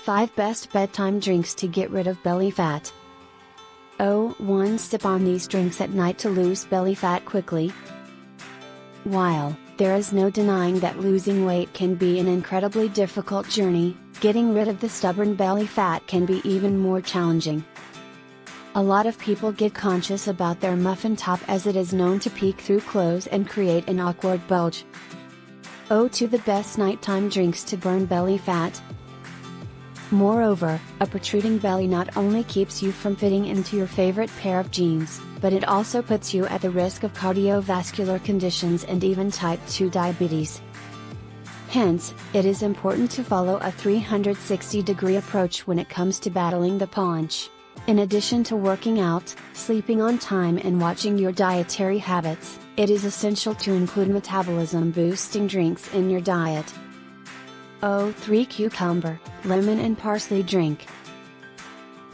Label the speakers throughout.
Speaker 1: 5 Best Bedtime Drinks to Get Rid of Belly Fat. 1 Sip on these drinks at night to lose belly fat quickly. While there is no denying that losing weight can be an incredibly difficult journey, getting rid of the stubborn belly fat can be even more challenging. A lot of people get conscious about their muffin top as it is known to peek through clothes and create an awkward bulge. 2 The best nighttime drinks to burn belly fat. Moreover, a protruding belly not only keeps you from fitting into your favorite pair of jeans, but it also puts you at the risk of cardiovascular conditions and even type 2 diabetes. Hence, it is important to follow a 360-degree approach when it comes to battling the paunch. In addition to working out, sleeping on time and watching your dietary habits, it is essential to include metabolism-boosting drinks in your diet. 3 Cucumber, lemon and parsley drink.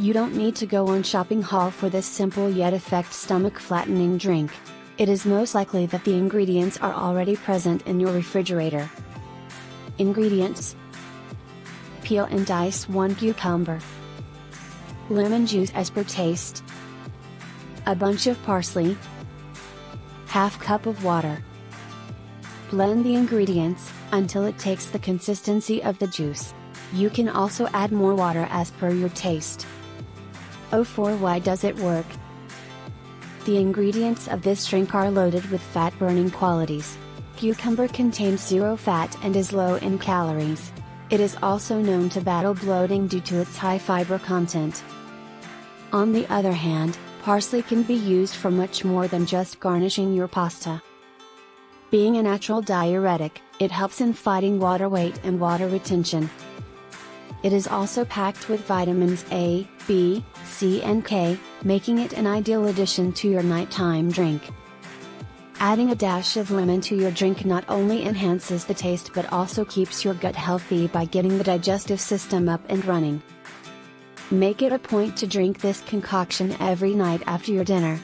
Speaker 1: You don't need to go on shopping haul for this simple yet stomach-flattening drink. It is most likely that the ingredients are already present in your refrigerator. Ingredients: peel and dice 1 cucumber, lemon juice as per taste, a bunch of parsley, half cup of water. Blend the ingredients until it takes the consistency of the juice. You can also add more water as per your taste. 4 Why does it work? The ingredients of this drink are loaded with fat-burning qualities. Cucumber contains 0 fat and is low in calories. It is also known to battle bloating due to its high fiber content. On the other hand, parsley can be used for much more than just garnishing your pasta. Being a natural diuretic, it helps in fighting water weight and water retention. It is also packed with vitamins A, B, C and K, making it an ideal addition to your nighttime drink. Adding a dash of lemon to your drink not only enhances the taste but also keeps your gut healthy by getting the digestive system up and running. Make it a point to drink this concoction every night after your dinner.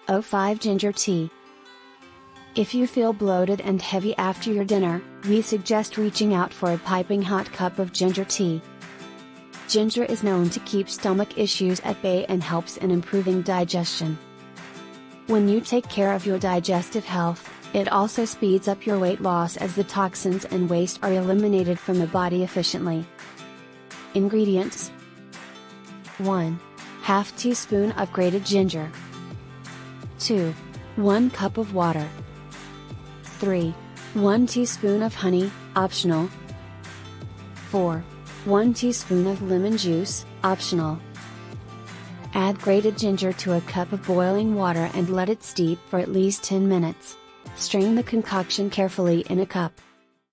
Speaker 1: 5 Ginger tea. If you feel bloated and heavy after your dinner, we suggest reaching out for a piping hot cup of ginger tea. Ginger is known to keep stomach issues at bay and helps in improving digestion. When you take care of your digestive health, it also speeds up your weight loss as the toxins and waste are eliminated from the body efficiently. Ingredients: 1 half teaspoon of grated ginger, 2 1 cup of water, 3 1 teaspoon of honey, optional, 4 1 teaspoon of lemon juice, optional. Add grated ginger to a cup of boiling water and let it steep for at least 10 minutes. Strain the concoction carefully in a cup.